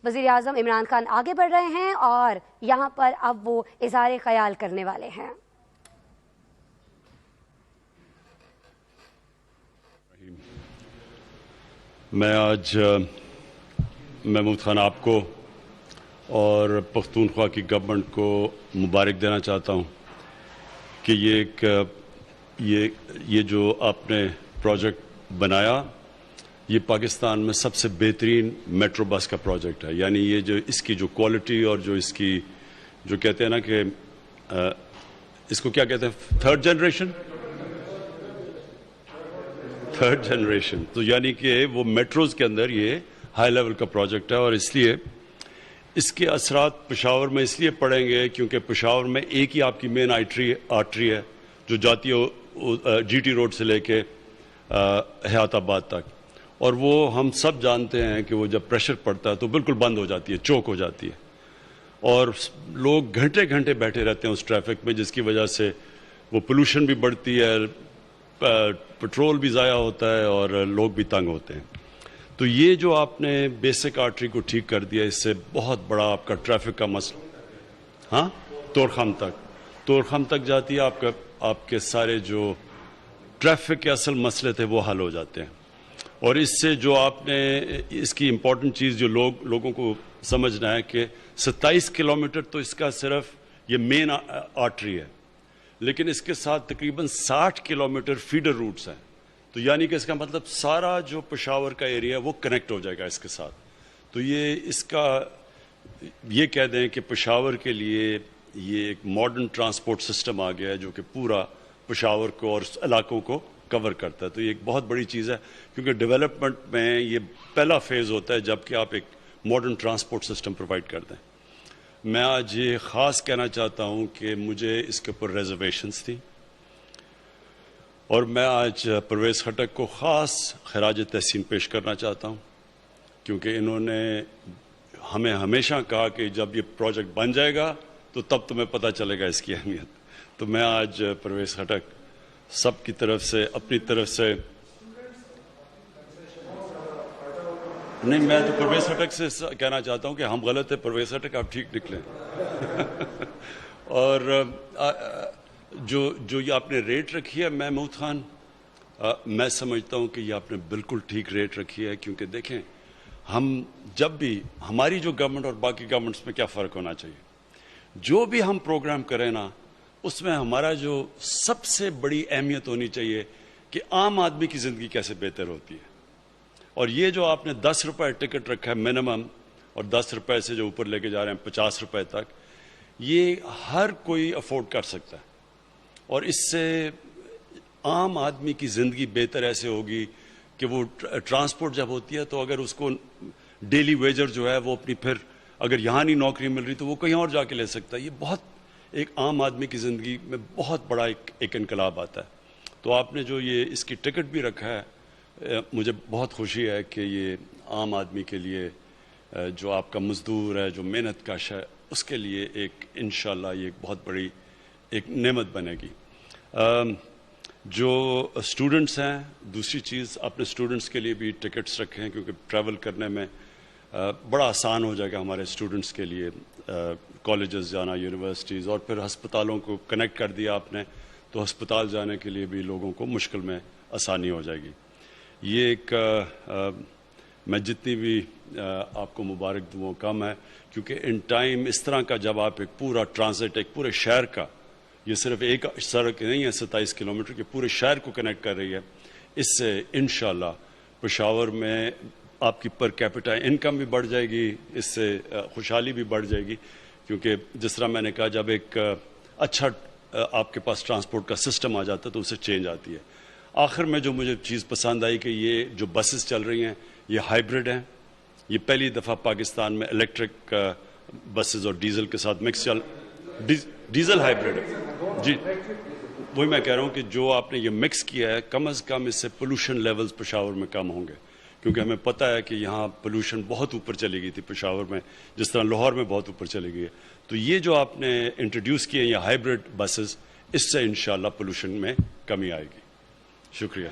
وزیر اعظم عمران خان آگے بڑھ رہے ہیں اور یہاں پر اب وہ اظہار خیال کرنے والے ہیں۔ میں آج محمود خان آپ کو اور پختونخوا کی گورنمنٹ کو مبارک دینا چاہتا ہوں کہ یہ جو آپ نے پروجیکٹ بنایا یہ پاکستان میں سب سے بہترین میٹرو بس کا پروجیکٹ ہے۔ یعنی یہ جو اس کی جو کوالٹی اور جو اس کی جو کہتے ہیں نا کہ اس کو کیا کہتے ہیں تھرڈ جنریشن تو یعنی کہ وہ میٹروز کے اندر یہ ہائی لیول کا پروجیکٹ ہے، اور اس لیے اس کے اثرات پشاور میں اس لیے پڑیں گے کیونکہ پشاور میں ایک ہی آپ کی مین آرٹری ہے جو جاتی ہے جی ٹی روڈ سے لے کے حیات آباد تک، اور وہ ہم سب جانتے ہیں کہ وہ جب پریشر پڑتا ہے تو بالکل بند ہو جاتی ہے، چوک ہو جاتی ہے، اور لوگ گھنٹے گھنٹے بیٹھے رہتے ہیں اس ٹریفک میں، جس کی وجہ سے وہ پولوشن بھی بڑھتی ہے، پٹرول بھی ضائع ہوتا ہے اور لوگ بھی تنگ ہوتے ہیں۔ تو یہ جو آپ نے بیسک آرٹری کو ٹھیک کر دیا، اس سے بہت بڑا آپ کا ٹریفک کا مسئلہ تورخم تک جاتی ہے، آپ کے سارے جو ٹریفک کے اصل مسئلے تھے وہ حل ہو جاتے ہیں۔ اور اس سے جو آپ نے اس کی امپورٹنٹ چیز جو لوگوں کو سمجھنا ہے کہ 27 کلومیٹر تو اس کا صرف یہ مین آرٹری ہے، لیکن اس کے ساتھ تقریباً 60 کلومیٹر فیڈر روٹس ہیں، تو یعنی کہ اس کا مطلب سارا جو پشاور کا ایریا وہ کنیکٹ ہو جائے گا اس کے ساتھ۔ تو یہ کہہ دیں کہ پشاور کے لیے یہ ایک ماڈرن ٹرانسپورٹ سسٹم آ گیا ہے جو کہ پورا پشاور کو اور علاقوں کو کور کرتا ہے۔ تو یہ ایک بہت بڑی چیز ہے، کیونکہ ڈیولپمنٹ میں یہ پہلا فیز ہوتا ہے جب کہ آپ ایک ماڈرن ٹرانسپورٹ سسٹم پرووائڈ کر دیں۔ میں آج یہ خاص کہنا چاہتا ہوں کہ مجھے اس کے اوپر ریزرویشنز تھی، اور میں آج پرویز خٹک کو خاص خراج تحسین پیش کرنا چاہتا ہوں، کیونکہ انہوں نے ہمیں ہمیشہ کہا کہ جب یہ پروجیکٹ بن جائے گا تو تب تمہیں پتہ چلے گا اس کی اہمیت۔ تو میں آج پرویز خٹک سب کی طرف سے اپنی طرف سے نہیں، میں تو پرویز خٹک سے کہنا چاہتا ہوں کہ ہم غلط ہیں، پرویز خٹک آپ ٹھیک نکلیں۔ اور جو یہ آپ نے ریٹ رکھی ہے محمود خان، میں سمجھتا ہوں کہ یہ آپ نے بالکل ٹھیک ریٹ رکھی ہے، کیونکہ دیکھیں ہم جب بھی ہماری جو گورنمنٹ اور باقی گورنمنٹس میں کیا فرق ہونا چاہیے، جو بھی ہم پروگرام کریں نا اس میں ہمارا جو سب سے بڑی اہمیت ہونی چاہیے کہ عام آدمی کی زندگی کیسے بہتر ہوتی ہے۔ اور یہ جو آپ نے 10 روپے ٹکٹ رکھا ہے منیمم، اور 10 روپے سے جو اوپر لے کے جا رہے ہیں 50 روپے تک، یہ ہر کوئی افورڈ کر سکتا ہے، اور اس سے عام آدمی کی زندگی بہتر ایسے ہوگی کہ وہ ٹرانسپورٹ جب ہوتی ہے تو اگر اس کو ڈیلی ویجر جو ہے وہ اپنی پھر اگر یہاں نہیں نوکری مل رہی تو وہ کہیں اور جا کے لے سکتا ہے۔ یہ بہت ایک عام آدمی کی زندگی میں بہت بڑا ایک انقلاب آتا ہے۔ تو آپ نے جو یہ اس کی ٹکٹ بھی رکھا ہے، مجھے بہت خوشی ہے کہ یہ عام آدمی کے لیے جو آپ کا مزدور ہے، جو محنت کش ہے، اس کے لیے ایک انشاءاللہ یہ ایک بہت بڑی ایک نعمت بنے گی۔ جو اسٹوڈنٹس ہیں، دوسری چیز آپ نے اسٹوڈنٹس کے لیے بھی ٹکٹس رکھے ہیں، کیونکہ ٹریول کرنے میں بڑا آسان ہو جائے گا ہمارے اسٹوڈنٹس کے لیے، کالجز جانا، یونیورسٹیز، اور پھر ہسپتالوں کو کنیکٹ کر دیا آپ نے تو ہسپتال جانے کے لیے بھی لوگوں کو مشکل میں آسانی ہو جائے گی۔ یہ ایک میں جتنی بھی آپ کو مبارک دوں کم ہے، کیونکہ ان ٹائم اس طرح کا جب آپ ایک پورا ٹرانزٹ ایک پورے شہر کا، یہ صرف ایک سڑک نہیں ہے 27 کلومیٹر کے، پورے شہر کو کنیکٹ کر رہی ہے، اس سے انشاءاللہ پشاور میں آپ کی پر کیپٹا انکم بھی بڑھ جائے گی، اس سے خوشحالی بھی بڑھ جائے گی، کیونکہ جس طرح میں نے کہا جب ایک اچھا آپ کے پاس ٹرانسپورٹ کا سسٹم آ جاتا ہے تو اسے چینج آتی ہے۔ آخر میں جو مجھے چیز پسند آئی کہ یہ جو بسز چل رہی ہیں یہ ہائیبرڈ ہیں، یہ پہلی دفعہ پاکستان میں الیکٹرک بسز اور ڈیزل کے ساتھ مکس ڈیزل ہائیبرڈ ہے۔ جی وہی میں کہہ رہا ہوں کہ جو آپ نے یہ مکس کیا ہے، کم از کم اس سے پولوشن لیولز پشاور میں کم ہوں گے، کیونکہ ہمیں پتہ ہے کہ یہاں پولوشن بہت اوپر چلی گئی تھی پشاور میں، جس طرح لاہور میں بہت اوپر چلی گئی ہے۔ تو یہ جو آپ نے انٹروڈیوس کیے ہیں یہ ہائیبرڈ بسز، اس سے انشاءاللہ پولوشن میں کمی آئے گی۔ شکریہ۔